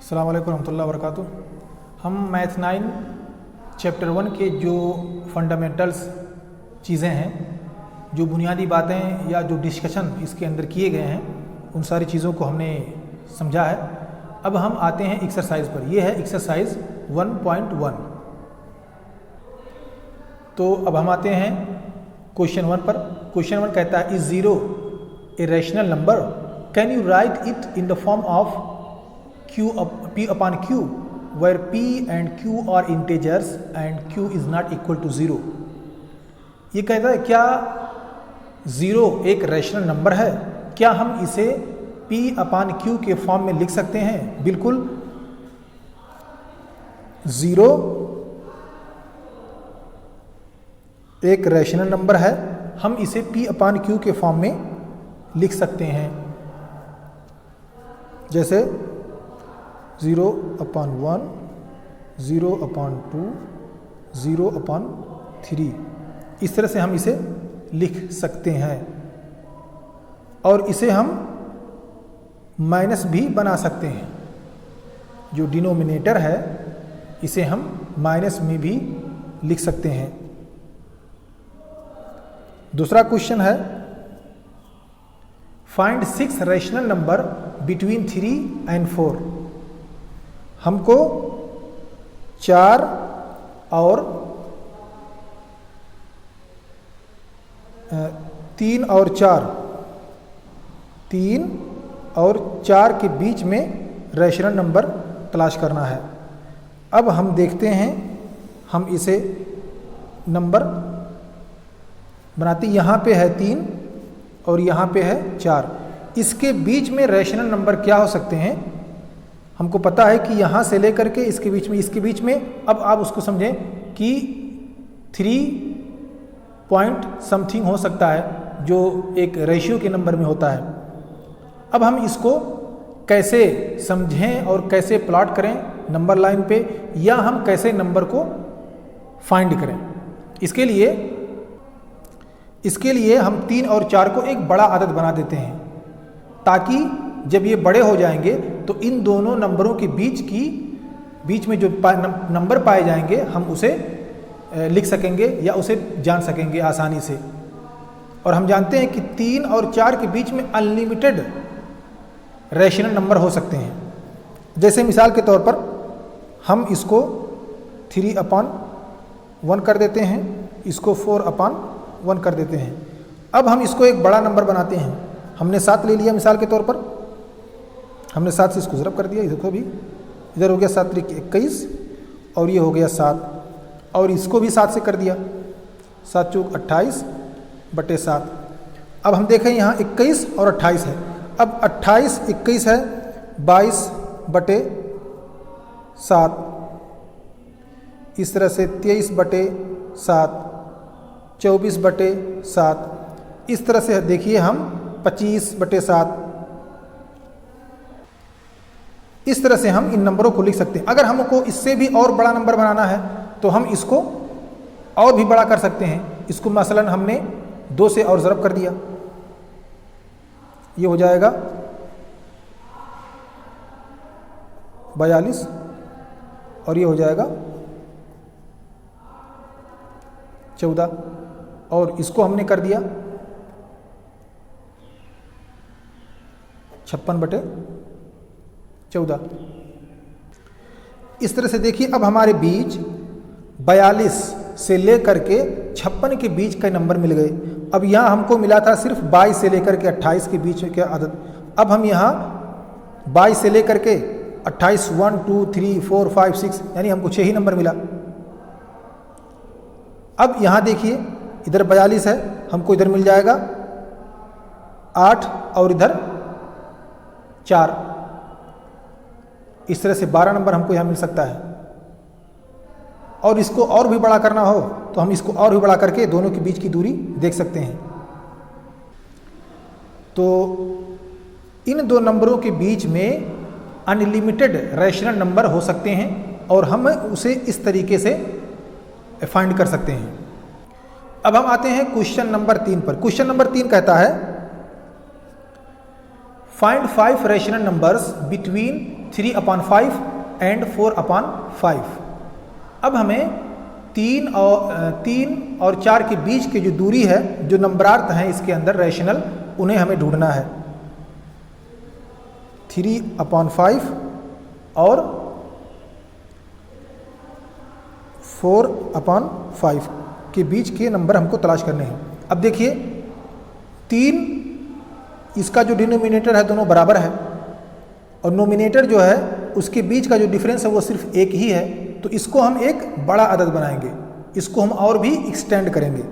अस्सलाम वालेकुम रहमतुल्लाहि व बरकातुहू। हम मैथ 9 चैप्टर 1 के जो फंडामेंटल्स चीज़ें हैं, जो बुनियादी बातें या जो डिस्कशन इसके अंदर किए गए हैं, उन सारी चीज़ों को हमने समझा है। अब हम आते हैं एक्सरसाइज पर। यह है एक्सरसाइज 1.1। तो अब हम आते हैं क्वेश्चन 1 पर। क्वेश्चन 1 कहता है, is zero a rational number? Can you right it in the form of P upon Q, where P and Q are integers and Q is not equal to 0। ये कहता है क्या ज़ीरो एक rational number है? क्या हम इसे P upon Q के फॉर्म में लिख सकते हैं? बिल्कुल, ज़ीरो एक रैशनल नंबर है, हम इसे P upon Q के फॉर्म में लिख सकते हैं। जैसे 0/1, 0/2, 0/3, इस तरह से हम इसे लिख सकते हैं। और इसे हम माइनस भी बना सकते हैं। जो डिनोमिनेटर है इसे हम माइनस में भी लिख सकते हैं। दूसरा क्वेश्चन है, find 6 rational number between 3 and 4। हमको 4 और 3 और 4 के बीच में रैशनल नंबर तलाश करना है। अब हम देखते हैं, हम इसे नंबर बनाते। यहाँ पे है 3 और यहाँ पे है 4। इसके बीच में रैशनल नंबर क्या हो सकते हैं? हमको पता है कि यहाँ से लेकर के इसके बीच में अब आप उसको समझें कि 3 पॉइंट समथिंग हो सकता है, जो एक रेशियो के नंबर में होता है। अब हम इसको कैसे समझें और कैसे प्लॉट करें नंबर लाइन पे, या हम कैसे नंबर को फाइंड करें? इसके लिए हम 3 और 4 को एक बड़ा आदद बना देते हैं, ताकि जब ये बड़े हो जाएंगे तो इन दोनों नंबरों के बीच में जो नंबर पाए जाएंगे हम उसे लिख सकेंगे या उसे जान सकेंगे आसानी से। और हम जानते हैं कि 3 और 4 के बीच में अनलिमिटेड रैशनल नंबर हो सकते हैं। जैसे मिसाल के तौर पर हम इसको 3/1 कर देते हैं, इसको 4/1 कर देते हैं। अब हम इसको एक बड़ा नंबर बनाते हैं। हमने 7 ले लिया मिसाल के तौर पर, हमने 7 से इसको ज़रब कर दिया। देखो, अभी इधर हो गया 7 × 21 और ये हो गया 7, और इसको भी 7 से कर दिया, 7 × 4 = 28/7। अब हम देखें यहाँ 21 और 28 है। अब 28 21 है, 22/7, इस तरह से 23/7, 24/7, इस तरह से देखिए हम 25/7, इस तरह से हम इन नंबरों को लिख सकते हैं। अगर हमको इससे भी और बड़ा नंबर बनाना है तो हम इसको और भी बड़ा कर सकते हैं। इसको मसलन हमने 2 से और ज़रब कर दिया, ये हो जाएगा 42 और ये हो जाएगा 14, और इसको हमने कर दिया 56/14। इस तरह से देखिए, अब हमारे बीच 42 से लेकर के 56 के बीच का नंबर मिल गए। अब यहाँ हमको मिला था सिर्फ 22 से लेकर के 28 के बीच का आदत। अब हम यहाँ 22 से लेकर के 28 1 2 3 4 5 6 यानी हमको 6 ही नंबर मिला। अब यहाँ देखिए, इधर 42 है, हमको इधर मिल जाएगा 8 और इधर 4। इस तरह से 12 नंबर हमको यहाँ मिल सकता है। और इसको और भी बड़ा करना हो तो हम इसको और भी बड़ा करके दोनों के बीच की दूरी देख सकते हैं। तो इन दो नंबरों के बीच में अनलिमिटेड रैशनल नंबर हो सकते हैं और हम उसे इस तरीके से फाइंड कर सकते हैं। अब हम आते हैं क्वेश्चन नंबर 3 पर। क्वेश्चन नंबर 3 कहता है, find 5 rational numbers between 3/5 and 4/5। अब हमें 3 और 4 के बीच की जो दूरी है, जो नंबरार्थ हैं इसके अंदर रैशनल, उन्हें हमें ढूंढना है। 3/5 और 4/5 के बीच के नंबर हमको तलाश करने हैं। अब देखिए 3, इसका जो डिनोमिनेटर है दोनों बराबर है, और नोमिनेटर जो है उसके बीच का जो डिफरेंस है वो सिर्फ एक ही है, तो इसको हम एक बड़ा अदद बनाएंगे, इसको हम और भी एक्सटेंड करेंगे।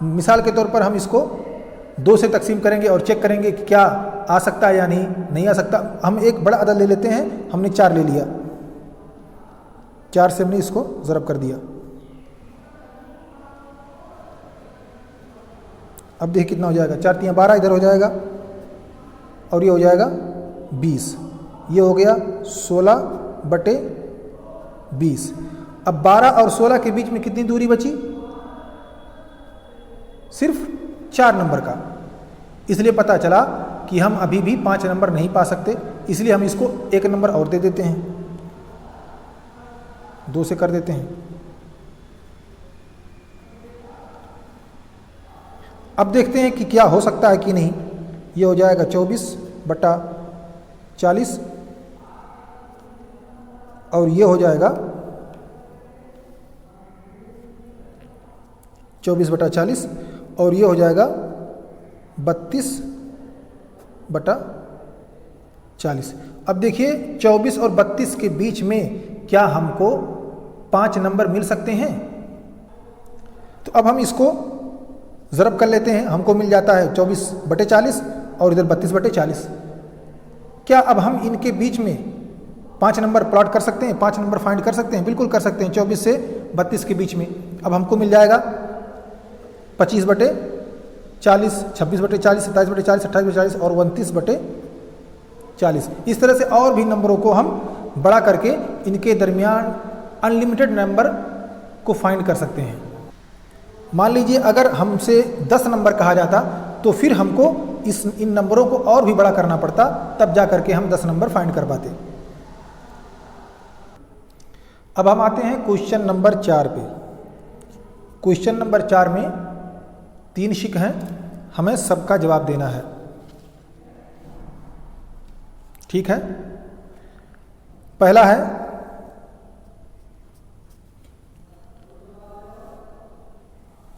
मिसाल के तौर पर हम इसको 2 से तकसीम करेंगे और चेक करेंगे कि क्या आ सकता है या नहीं आ सकता। हम एक बड़ा अदद ले लेते हैं, हमने 4 ले लिया, 4 से हमने इसको ज़रब कर दिया। अब देखिए कितना हो जाएगा, 4 3 12 इधर हो जाएगा, और ये हो जाएगा 20, ये हो गया 16/20। अब 12 और 16 के बीच में कितनी दूरी बची? सिर्फ 4 नंबर का। इसलिए पता चला कि हम अभी भी 5 नंबर नहीं पा सकते, इसलिए हम इसको 1 नंबर और दे देते हैं, 2 से कर देते हैं। अब देखते हैं कि क्या हो सकता है कि नहीं। ये हो जाएगा 24/40, और ये हो जाएगा 24/40, और ये हो जाएगा 32/40। अब देखिए 24 और 32 के बीच में क्या हमको 5 नंबर मिल सकते हैं? तो अब हम इसको ज़रब कर लेते हैं, हमको मिल जाता है 24/40 और इधर 32/40। क्या अब हम इनके बीच में 5 नंबर प्लॉट कर सकते हैं, 5 नंबर फाइंड कर सकते हैं? बिल्कुल कर सकते हैं। 24 से 32 के बीच में अब हमको मिल जाएगा 25/40, 26/40, 27/40, 28/40 और 29/40। इस तरह से और भी नंबरों को हम बड़ा करके इनके दरमियान अनलिमिटेड नंबर को फाइंड कर सकते हैं। मान लीजिए अगर हमसे 10 नंबर कहा जाता तो फिर हमको इन नंबरों को और भी बड़ा करना पड़ता, तब जा करके हम 10 नंबर फाइंड कर पाते। अब हम आते हैं क्वेश्चन नंबर 4 पे। क्वेश्चन नंबर 4 में 3 शिक हैं, हमें सबका जवाब देना है। ठीक है, पहला है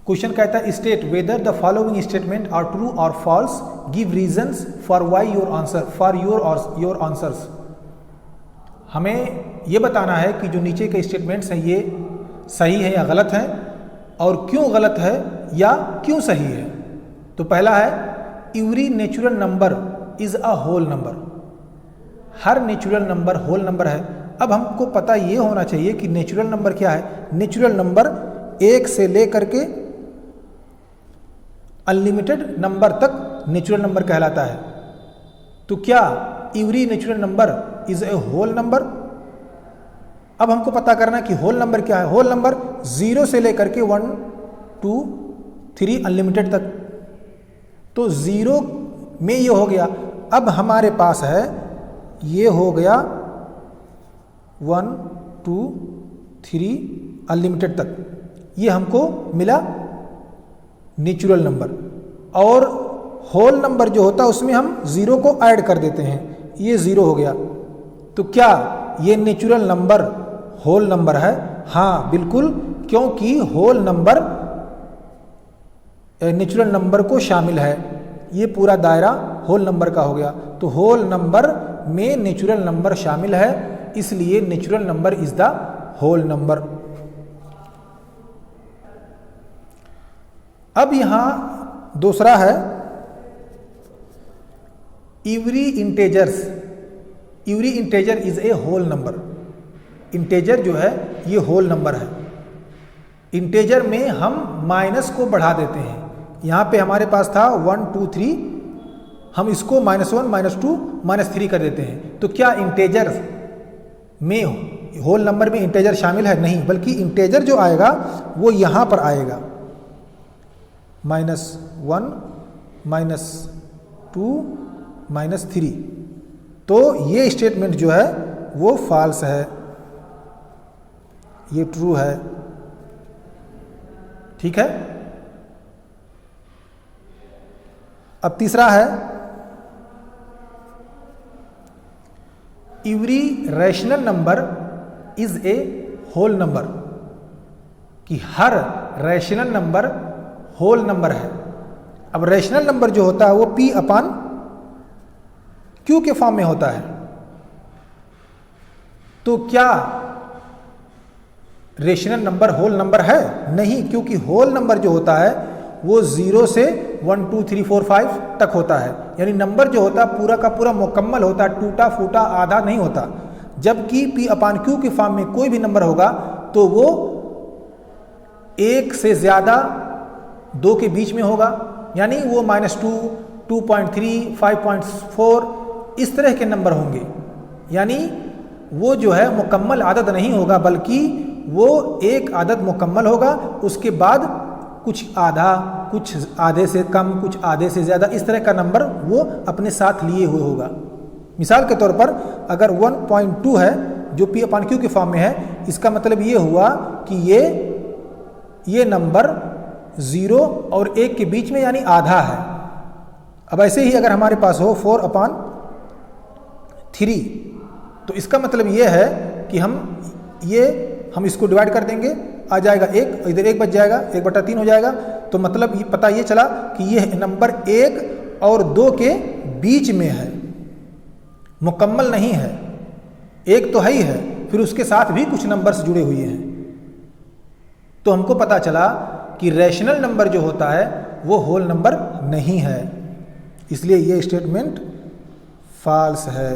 क्वेश्चन कहता है state whether the following statement are true और false, give reasons for why your answer for your answers. हमें यह बताना है कि जो नीचे के स्टेटमेंट्स हैं ये सही है या गलत है, और क्यों गलत है या क्यों सही है। तो पहला है every natural number is a whole number. हर नेचुरल नंबर होल नंबर है। अब हमको पता ये होना चाहिए कि नेचुरल नंबर क्या है। नेचुरल नंबर 1 से लेकर के अनलिमिटेड नंबर तक नेचुरल नंबर कहलाता है। तो क्या every natural number is a whole number? अब हमको पता करना है कि होल नंबर क्या है। होल नंबर 0 से लेकर के 1 2 3 अनलिमिटेड तक। तो 0 में ये हो गया। अब हमारे पास है ये हो गया 1 2 3 अनलिमिटेड तक, ये हमको मिला नेचुरल नंबर। और होल नंबर जो होता है उसमें हम 0 को ऐड कर देते हैं, ये 0 हो गया। तो क्या ये नेचुरल नंबर होल नंबर है? हाँ बिल्कुल, क्योंकि होल नंबर नेचुरल नंबर को शामिल है। ये पूरा दायरा होल नंबर का हो गया। तो होल नंबर में नेचुरल नंबर शामिल है, इसलिए natural number is the whole number. अब यहां दूसरा है every integer is a whole number. Integer जो है ये होल नंबर है। इंटेजर में हम माइनस को बढ़ा देते हैं। यहां पे हमारे पास था 1 2 3, हम इसको -1 -2 -3 कर देते हैं। तो क्या इंटेजर में होल नंबर में इंटेजर शामिल है? नहीं, बल्कि इंटेजर जो आएगा वो यहां पर आएगा -1 -2 -3। तो ये स्टेटमेंट जो है वो फॉल्स है, ये ट्रू है। ठीक है। अब तीसरा है every rational number is a whole number, कि हर रैशनल नंबर होल नंबर है। अब रैशनल नंबर जो होता है वो P अपान Q के फॉर्म में होता है। तो क्या रेशनल नंबर होल नंबर है? नहीं, क्योंकि होल नंबर जो होता है वो 0 से 1 2 3 4 5 तक होता है, यानी नंबर जो होता है पूरा का पूरा मुकम्मल होता है, टूटा फूटा आधा नहीं होता। जबकि P अपान Q के फॉर्म में कोई भी नंबर होगा तो वो 1 से ज़्यादा 2 के बीच में होगा, यानी वो -2, 2.3, 5.4 इस तरह के नंबर होंगे। यानी वो जो है मुकम्मल आदद नहीं होगा, बल्कि वो एक आदद मुकम्मल होगा, उसके बाद कुछ आधा, कुछ आधे से कम, कुछ आधे से ज़्यादा, इस तरह का नंबर वो अपने साथ लिए हुए होगा। मिसाल के तौर पर अगर 1.2 है जो P अपान Q के फॉर्म में है, इसका मतलब ये हुआ कि ये नंबर 0 और 1 के बीच में यानी आधा है। अब ऐसे ही अगर हमारे पास हो 4 अपान 3, तो इसका मतलब ये है कि हम इसको डिवाइड कर देंगे, आ जाएगा 1, इधर 1 बच जाएगा, 1/3 हो जाएगा। तो मतलब ये पता ये चला कि ये नंबर 1 और 2 के बीच में है, मुकम्मल नहीं है। 1 तो है ही है, फिर उसके साथ भी कुछ नंबर्स जुड़े हुए हैं। तो हमको पता चला कि रैशनल नंबर जो होता है वो होल नंबर नहीं है, इसलिए ये स्टेटमेंट फॉल्स है।